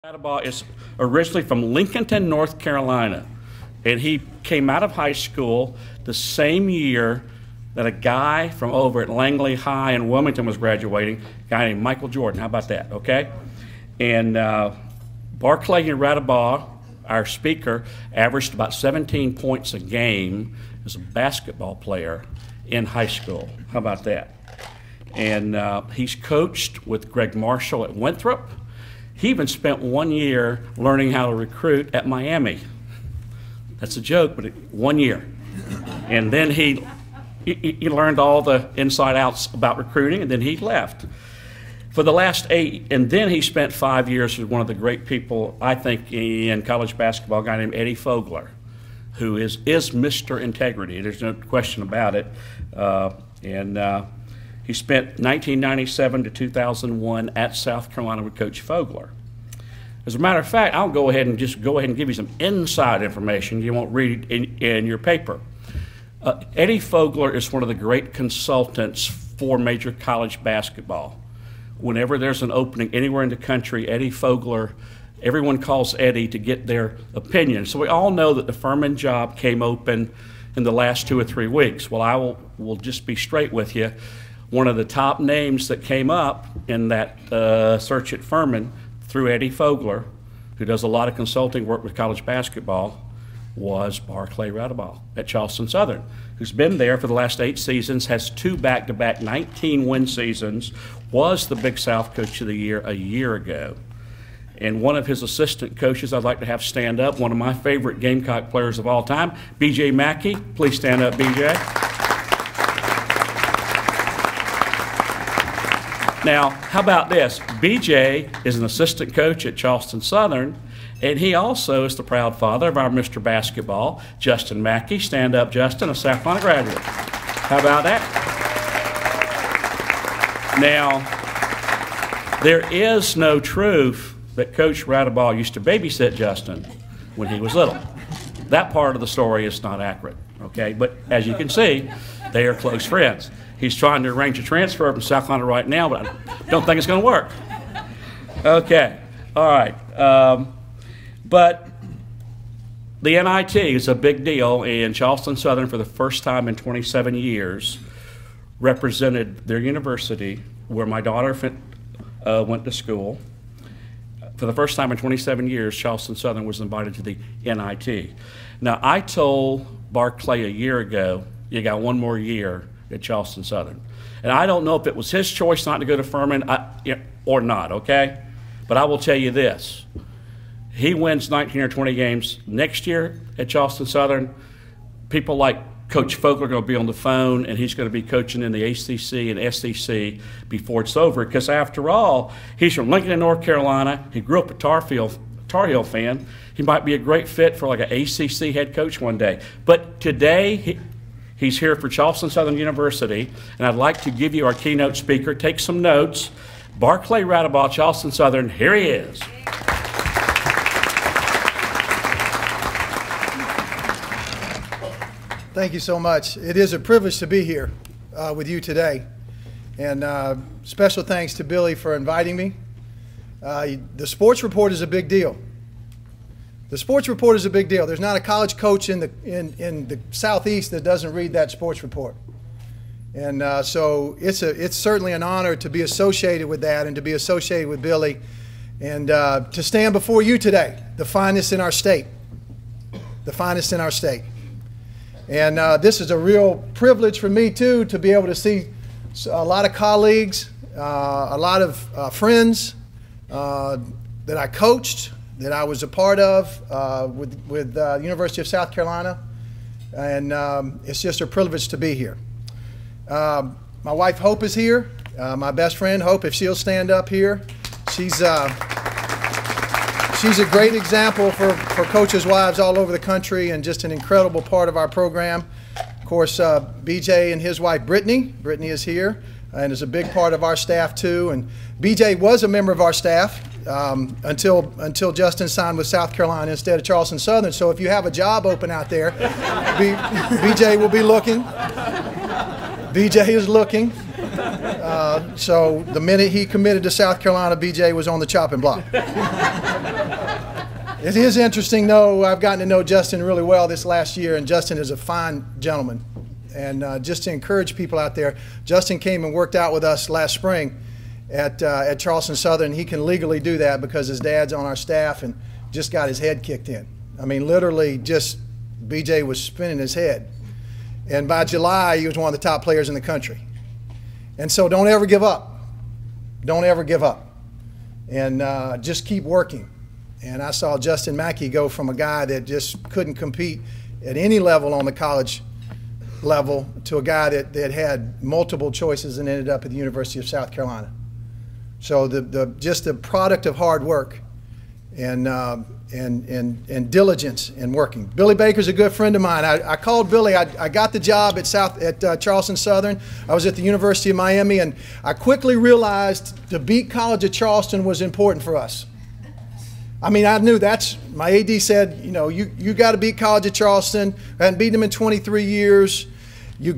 Radebaugh is originally from Lincolnton, North Carolina, and he came out of high school the same year that a guy from over at Langley High in Wilmington was graduating, a guy named Michael Jordan. How about that, okay? And Barclay and Radebaugh, our speaker, averaged about 17 points a game as a basketball player in high school. How about that? And he's coached with Greg Marshall at Winthrop. He even spent 1 year learning how to recruit at Miami. That's a joke, but 1 year. And then he learned all the inside outs about recruiting, and then he left. For the last 8, and then he spent 5 years with one of the great people, I think, in college basketball, a guy named Eddie Fogler, who is Mr. Integrity. There's no question about it. He spent 1997 to 2001 at South Carolina with Coach Fogler. As a matter of fact, I'll go ahead and give you some inside information you won't read in your paper. Eddie Fogler is one of the great consultants for major college basketball. Whenever there's an opening anywhere in the country, Eddie Fogler, everyone calls Eddie to get their opinion. So we all know that the Furman job came open in the last 2 or 3 weeks. Well, I will just be straight with you. One of the top names that came up in that search at Furman through Eddie Fogler, who does a lot of consulting work with college basketball, was Barclay Radebaugh at Charleston Southern, who's been there for the last 8 seasons, has 2 back-to-back 19-win seasons, was the Big South Coach of the Year a year ago. And one of his assistant coaches I'd like to have stand up, one of my favorite Gamecock players of all time, B.J. Mackey. Please stand up, B.J. Now, how about this? B.J. is an assistant coach at Charleston Southern, and he also is the proud father of our Mr. Basketball, Justin Mackey. Stand up, Justin, a South Carolina graduate. How about that? Now, there is no truth that Coach Radebaugh used to babysit Justin when he was little. That part of the story is not accurate, okay? But as you can see, they are close friends. He's trying to arrange a transfer from South Carolina right now, but I don't think it's going to work. Okay, all right. But the NIT is a big deal, and Charleston Southern, for the first time in 27 years, represented their university, where my daughter went to school. For the first time in 27 years, Charleston Southern was invited to the NIT. Now, I told Barclay a year ago, you got 1 more year at Charleston Southern. And I don't know if it was his choice not to go to Furman or not, okay? But I will tell you this. He wins 19 or 20 games next year at Charleston Southern. People like Coach Fogler are going to be on the phone, and he's going to be coaching in the ACC and SEC before it's over. Because after all, he's from Lincoln, North Carolina. He grew up a Tar Heel fan. He might be a great fit for like an ACC head coach one day. But today, he's here for Charleston Southern University, and I'd like to give you our keynote speaker. Take some notes. Barclay Radebaugh, Charleston Southern. Here he is. Thank you so much. It is a privilege to be here with you today. And special thanks to Billy for inviting me. The sports report is a big deal. The sports report is a big deal. There's not a college coach in the Southeast that doesn't read that sports report. And so it's certainly an honor to be associated with that and to be associated with Billy and to stand before you today, the finest in our state. The finest in our state. And this is a real privilege for me, too, to be able to see a lot of colleagues, a lot of friends that I coached, that I was a part of with the University of South Carolina. And it's just a privilege to be here. My wife, Hope, is here. My best friend, Hope, if she'll stand up here. She's a great example for coaches' wives all over the country and just an incredible part of our program. Of course, BJ and his wife, Brittany. Brittany is here and is a big part of our staff, too. And BJ was a member of our staff until Justin signed with South Carolina instead of Charleston Southern. So if you have a job open out there, BJ will be looking. BJ is looking. So the minute he committed to South Carolina, BJ was on the chopping block. It is interesting, though. I've gotten to know Justin really well this last year, and Justin is a fine gentleman. And just to encourage people out there, Justin came and worked out with us last spring at Charleston Southern. He can legally do that because his dad's on our staff and just got his head kicked in. I mean, literally just BJ was spinning his head. And by July, he was one of the top players in the country. And so don't ever give up. Don't ever give up. And just keep working. And I saw Justin Mackey go from a guy that just couldn't compete at any level on the college level to a guy that had multiple choices and ended up at the University of South Carolina. So just the product of hard work and diligence in working. Billy Baker's a good friend of mine. I called Billy. I got the job at Charleston Southern. I was at the University of Miami, and I quickly realized to beat College of Charleston was important for us. I mean, I knew my AD said, you know, you got to beat College of Charleston. I hadn't beaten them in 23 years. You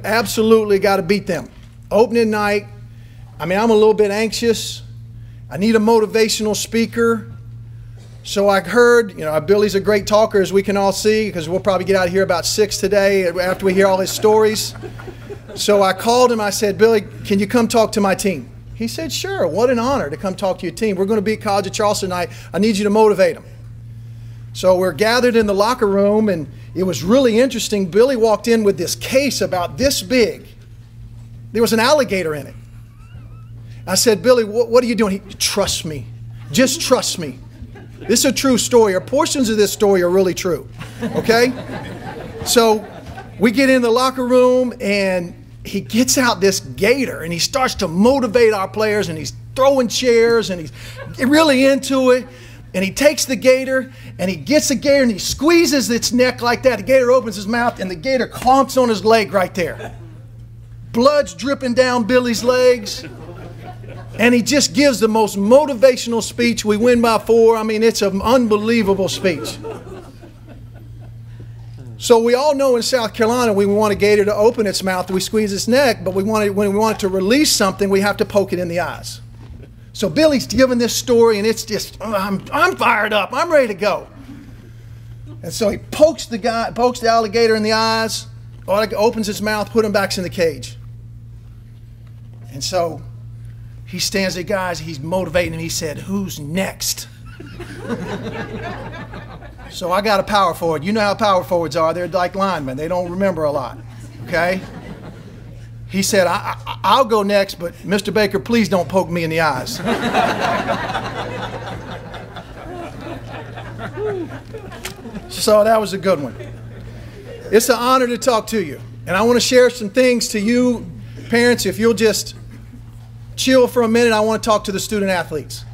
absolutely got to beat them. Opening night, I mean, I'm a little bit anxious. I need a motivational speaker. So I heard, you know, Billy's a great talker, as we can all see, because we'll probably get out of here about 6 today after we hear all his stories. So I called him. I said, Billy, can you come talk to my team? He said, sure, what an honor to come talk to your team. We're going to beat College of Charleston tonight. I need you to motivate them. So we're gathered in the locker room, and it was really interesting. Billy walked in with this case about this big. There was an alligator in it. I said, Billy, what are you doing? Trust me. Just trust me. This is a true story, or portions of this story are really true, okay? So we get in the locker room, and he gets out this gator, and he starts to motivate our players, and he's throwing chairs, and he's really into it. And he takes the gator, and he gets the gator, and he squeezes its neck like that. The gator opens his mouth, and the gator clomps on his leg right there. Blood's dripping down Billy's legs. And he just gives the most motivational speech. We win by 4. I mean, it's an unbelievable speech. So we all know in South Carolina, we want a gator to open its mouth, we squeeze its neck, but when we want it to release something, we have to poke it in the eyes. So Billy's giving this story, and it's just, I'm fired up. I'm ready to go. And so he pokes the alligator in the eyes, opens his mouth, put him back in the cage. And so he stands there, guys, he's motivating him. He said, who's next? So I got a power forward. You know how power forwards are. They're like linemen. They don't remember a lot, okay? He said, I'll go next, but Mr. Baker, please don't poke me in the eyes. So that was a good one. It's an honor to talk to you. And I want to share some things to you, parents. If you'll just chill for a minute, I want to talk to the student athletes.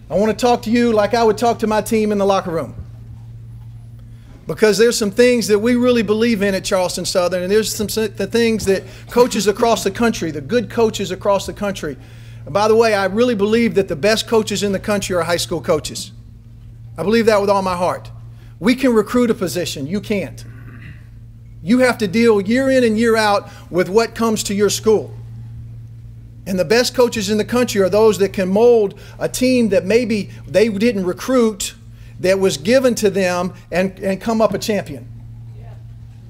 I want to talk to you like I would talk to my team in the locker room. Because there's some things that we really believe in at Charleston Southern, and there's the things that coaches across the country, the good coaches across the country. And by the way, I really believe that the best coaches in the country are high school coaches. I believe that with all my heart. We can recruit a position. You can't. You have to deal year in and year out with what comes to your school. And the best coaches in the country are those that can mold a team that maybe they didn't recruit, that was given to them, and come up a champion.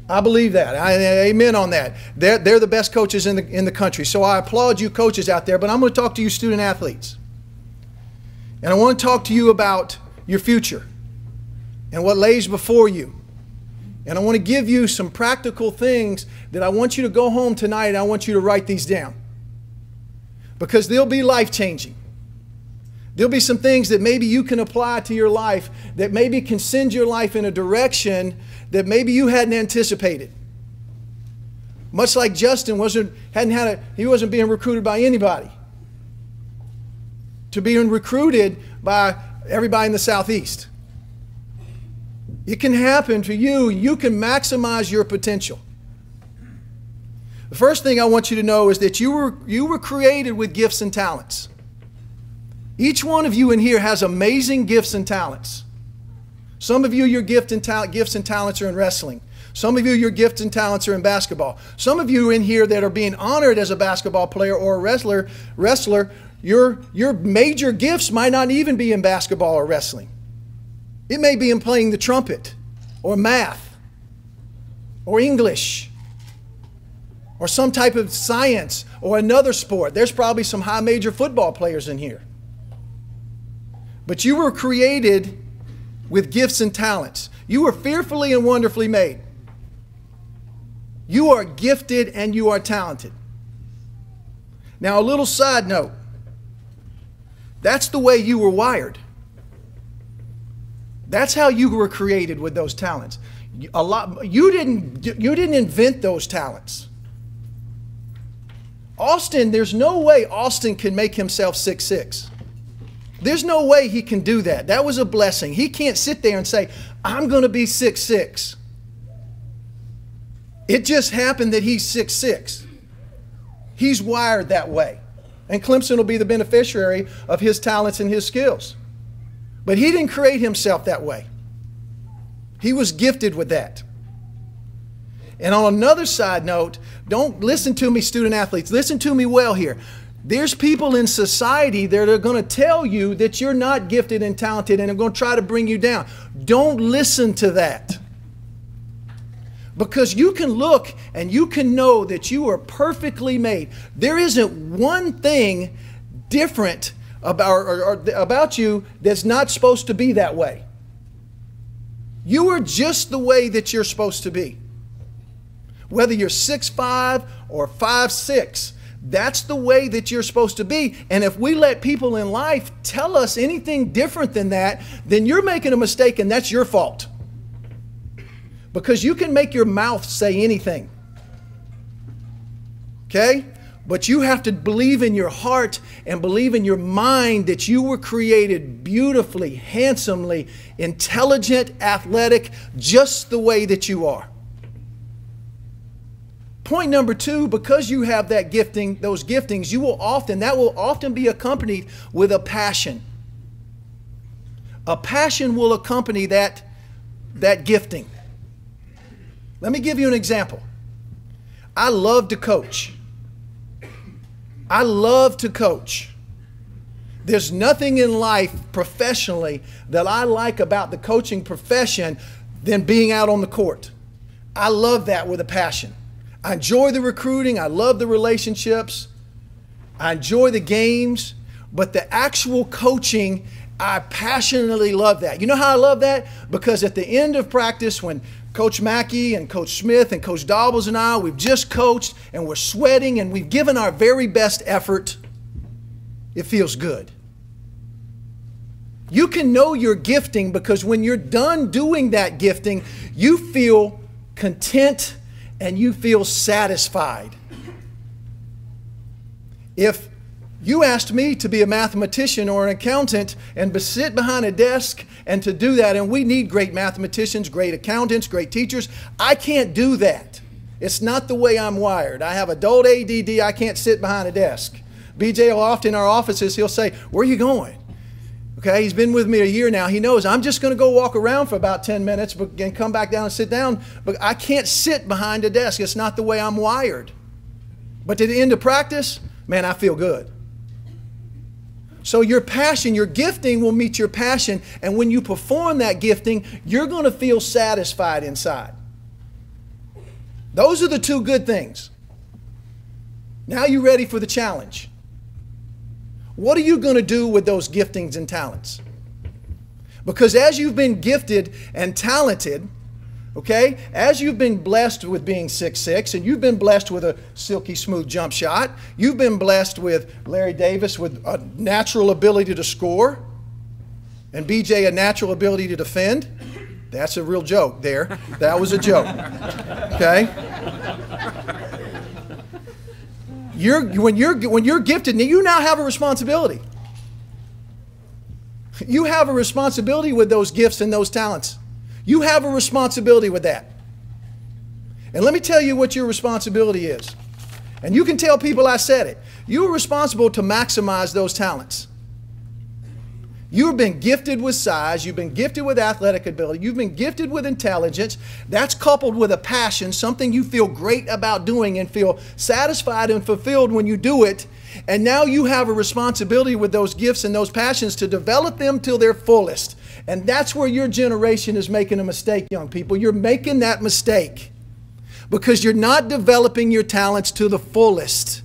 I believe that. Amen on that. They're the best coaches in the country. So I applaud you coaches out there, but I'm going to talk to you student athletes. And I want to talk to you about your future and what lays before you. And I want to give you some practical things that I want you to go home tonight, and I want you to write these down. Because they'll be life-changing. There'll be some things that maybe you can apply to your life that maybe can send your life in a direction that maybe you hadn't anticipated. Much like Justin he wasn't being recruited by anybody. To being recruited by everybody in the Southeast. It can happen to you. You can maximize your potential. The first thing I want you to know is that you were created with gifts and talents. Each one of you in here has amazing gifts and talents. Some of you, your gifts and talents are in wrestling. Some of you, your gifts and talents are in basketball. Some of you in here that are being honored as a basketball player or a wrestler, your major gifts might not even be in basketball or wrestling. It may be in playing the trumpet or math or English or some type of science or another sport. There's probably some high major football players in here. But you were created with gifts and talents. You were fearfully and wonderfully made. You are gifted and you are talented. Now, a little side note. That's the way you were wired. That's how you were created with those talents. You didn't invent those talents. Austin, there's no way Austin can make himself 6'6". There's no way he can do that. That was a blessing. He can't sit there and say, I'm going to be 6'6". It just happened that he's 6'6". He's wired that way. And Clemson will be the beneficiary of his talents and his skills. But he didn't create himself that way. He was gifted with that. And on another side note, don't listen to me, student athletes. Listen to me well here. There's people in society that are going to tell you that you're not gifted and talented and are going to try to bring you down. Don't listen to that. Because you can look and you can know that you are perfectly made. There isn't one thing different about you that's not supposed to be that way. You are just the way that you're supposed to be. Whether you're 6'5" or 5'6", that's the way that you're supposed to be. And if we let people in life tell us anything different than that, then you're making a mistake and that's your fault. Because you can make your mouth say anything. Okay? But you have to believe in your heart and believe in your mind that you were created beautifully, handsomely, intelligent, athletic, just the way that you are. Point number 2, because you have that gifting, those giftings, that will often be accompanied with a passion. A passion will accompany that gifting. Let me give you an example. I love to coach. I love to coach. There's nothing in life professionally that I like about the coaching profession than being out on the court. I love that with a passion. I enjoy the recruiting. I love the relationships. I enjoy the games. But the actual coaching, I passionately love that. You know how I love that? Because at the end of practice, when Coach Mackey and Coach Smith and Coach Daubles and I, we've just coached and we're sweating and we've given our very best effort, it feels good. You can know your gifting because when you're done doing that gifting, you feel content and you feel satisfied. If you asked me to be a mathematician or an accountant and to sit behind a desk and to do that, and we need great mathematicians, great accountants, great teachers, I can't do that. It's not the way I'm wired. I have adult ADD. I can't sit behind a desk. BJ will often in our offices, he'll say, where are you going? Okay, he's been with me a year now. He knows I'm just going to go walk around for about 10 minutes and come back down and sit down. But I can't sit behind a desk. It's not the way I'm wired. But at the end of practice, man, I feel good. So your passion, your gifting will meet your passion. And when you perform that gifting, you're going to feel satisfied inside. Those are the 2 good things. Now you're ready for the challenge. What are you going to do with those giftings and talents? Because as you've been gifted and talented, okay, as you've been blessed with being 6'6", and you've been blessed with a silky smooth jump shot, you've been blessed with Larry Davis with a natural ability to score, and BJ a natural ability to defend. That's a real joke there. That was a joke. Okay? When you're gifted, you now have a responsibility. You have a responsibility with those gifts and those talents. You have a responsibility with that. And let me tell you what your responsibility is. And you can tell people I said it. You are responsible to maximize those talents. You've been gifted with size, you've been gifted with athletic ability, you've been gifted with intelligence. That's coupled with a passion, something you feel great about doing and feel satisfied and fulfilled when you do it. And now you have a responsibility with those gifts and those passions to develop them till their fullest. And that's where your generation is making a mistake, young people. You're making that mistake because you're not developing your talents to the fullest.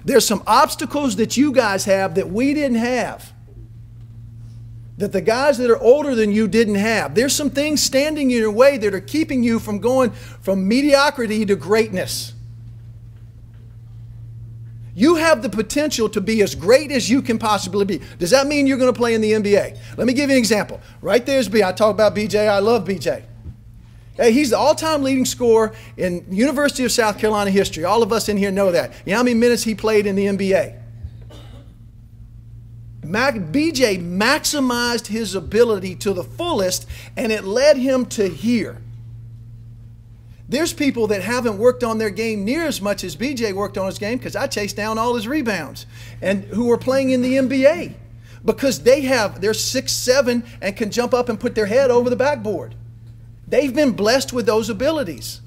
There's some obstacles that you guys have that we didn't have, that the guys that are older than you didn't have. There's some things standing in your way that are keeping you from going from mediocrity to greatness. You have the potential to be as great as you can possibly be. Does that mean you're going to play in the NBA? Let me give you an example. Right there's B. I talk about BJ. I love BJ. Hey, he's the all-time leading scorer in University of South Carolina history. All of us in here know that. You know how many minutes he played in the NBA? BJ maximized his ability to the fullest, and it led him to here. There's people that haven't worked on their game near as much as BJ worked on his game, because I chased down all his rebounds, and who are playing in the NBA because they're 6'7" and can jump up and put their head over the backboard. They've been blessed with those abilities.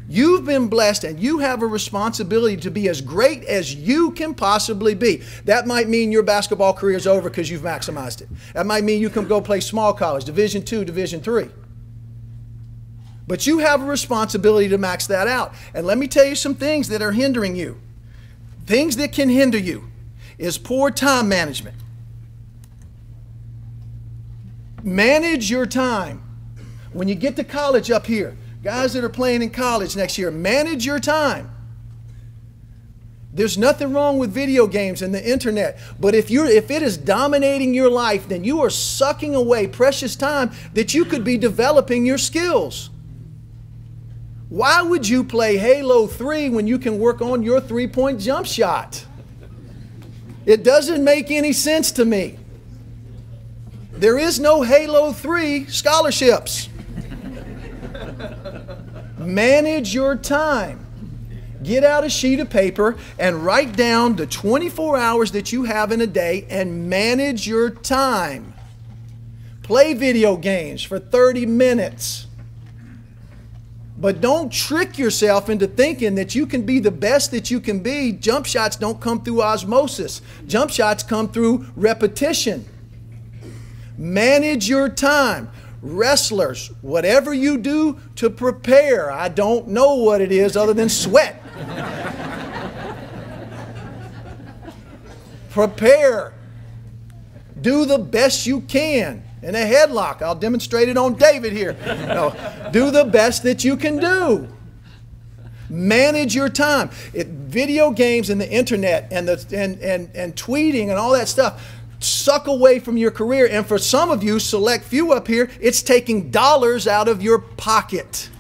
You've been blessed, and you have a responsibility to be as great as you can possibly be. That might mean your basketball career is over because you've maximized it. That might mean you can go play small college, Division II, Division III. But you have a responsibility to max that out. And let me tell you some things that are hindering you. Things that can hinder you is poor time management. Manage your time. When you get to college up here, guys that are playing in college next year, manage your time. There's nothing wrong with video games and the internet, but if it is dominating your life, then you are sucking away precious time that you could be developing your skills. Why would you play Halo 3 when you can work on your three-point jump shot? It doesn't make any sense to me. There is no Halo 3 scholarships. Manage your time. Get out a sheet of paper and write down the 24 hours that you have in a day and manage your time. Play video games for 30 minutes. But don't trick yourself into thinking that you can be the best that you can be. Jump shots don't come through osmosis. Jump shots come through repetition. Manage your time. Wrestlers, whatever you do to prepare, I don't know what it is other than sweat. Prepare. Do the best you can. In a headlock, I'll demonstrate it on David here. No, do the best that you can do. Manage your time. Video games and the internet and tweeting and all that stuff suck away from your career. And for some of you, select few up here, it's taking dollars out of your pocket.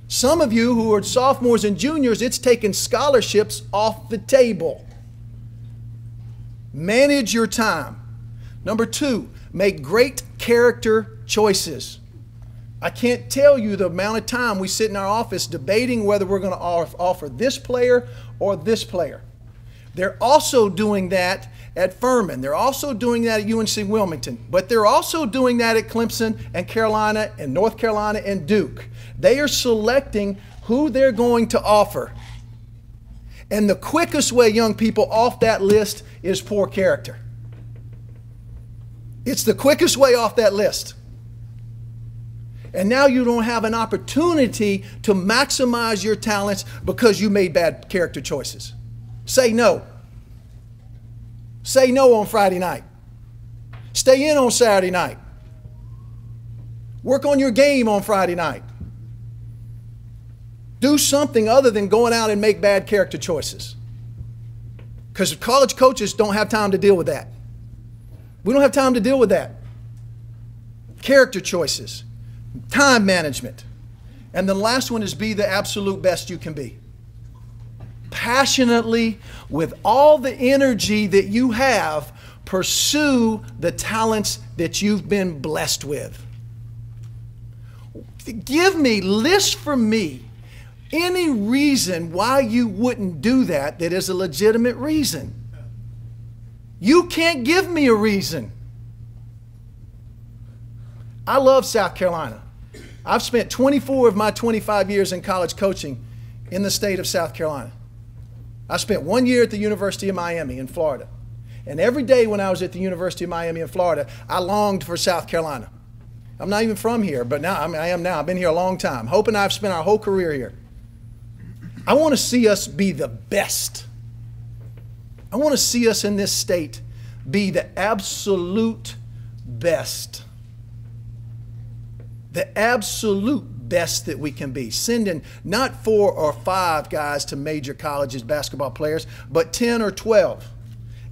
Some of you who are sophomores and juniors, it's taking scholarships off the table. Manage your time. Number 2, make great character choices. I can't tell you the amount of time we sit in our office debating whether we're going to offer this player or this player. They're also doing that at Furman. They're also doing that at UNC Wilmington. But they're also doing that at Clemson and Carolina and North Carolina and Duke. They are selecting who they're going to offer. And the quickest way, young people, off that list is poor character. It's the quickest way off that list. And now you don't have an opportunity to maximize your talents because you made bad character choices. Say no. Say no on Friday night. Stay in on Saturday night. Work on your game on Friday night. Do something other than going out and make bad character choices. Because college coaches don't have time to deal with that. We don't have time to deal with that. Character choices, time management. And the last one is be the absolute best you can be. Passionately, with all the energy that you have, pursue the talents that you've been blessed with. List for me any reason why you wouldn't do that that is a legitimate reason. You can't give me a reason. I love South Carolina. I've spent 24 of my 25 years in college coaching in the state of South Carolina. I spent 1 year at the University of Miami in Florida. And every day when I was at the University of Miami in Florida, I longed for South Carolina. I'm not even from here, but now I am now. I've been here a long time, hoping I've spent our whole career here. I want to see us be the best. I want to see us in this state be the absolute best. The absolute best that we can be. Sending not 4 or 5 guys to major colleges, basketball players, but 10 or 12.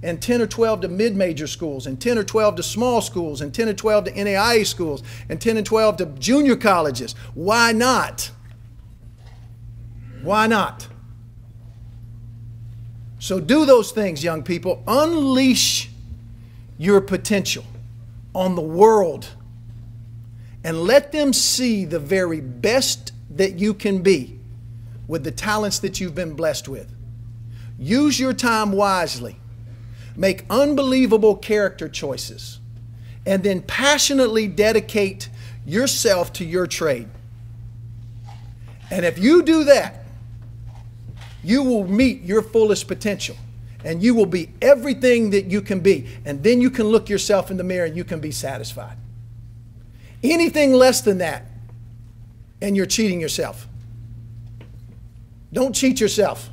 And 10 or 12 to mid-major schools, and 10 or 12 to small schools, and 10 or 12 to NAIA schools, and 10 and 12 to junior colleges. Why not? Why not? So do those things, young people. Unleash your potential on the world and let them see the very best that you can be with the talents that you've been blessed with. Use your time wisely. Make unbelievable character choices, and then passionately dedicate yourself to your trade. And if you do that, you will meet your fullest potential, and you will be everything that you can be. And then you can look yourself in the mirror and you can be satisfied. Anything less than that, and you're cheating yourself. Don't cheat yourself.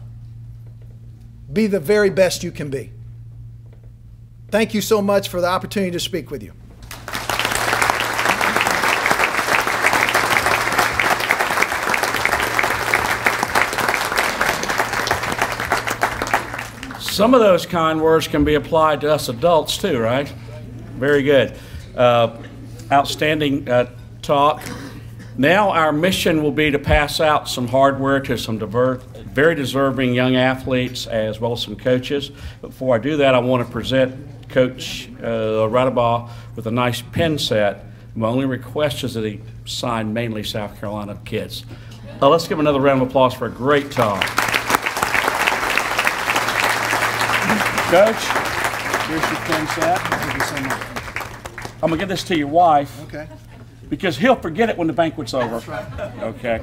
Be the very best you can be. Thank you so much for the opportunity to speak with you. Some of those kind words can be applied to us adults too, right? Very good. Outstanding talk. Now our mission will be to pass out some hardware to some very deserving young athletes as well as some coaches. But before I do that, I want to present Coach Radebaugh with a nice pen set. My only request is that he sign mainly South Carolina kids. Let's give another round of applause for a great talk. Coach, here's your pen set. Thank you so much. I'm going to give this to your wife. Okay. Because he'll forget it when the banquet's over. That's right. Okay.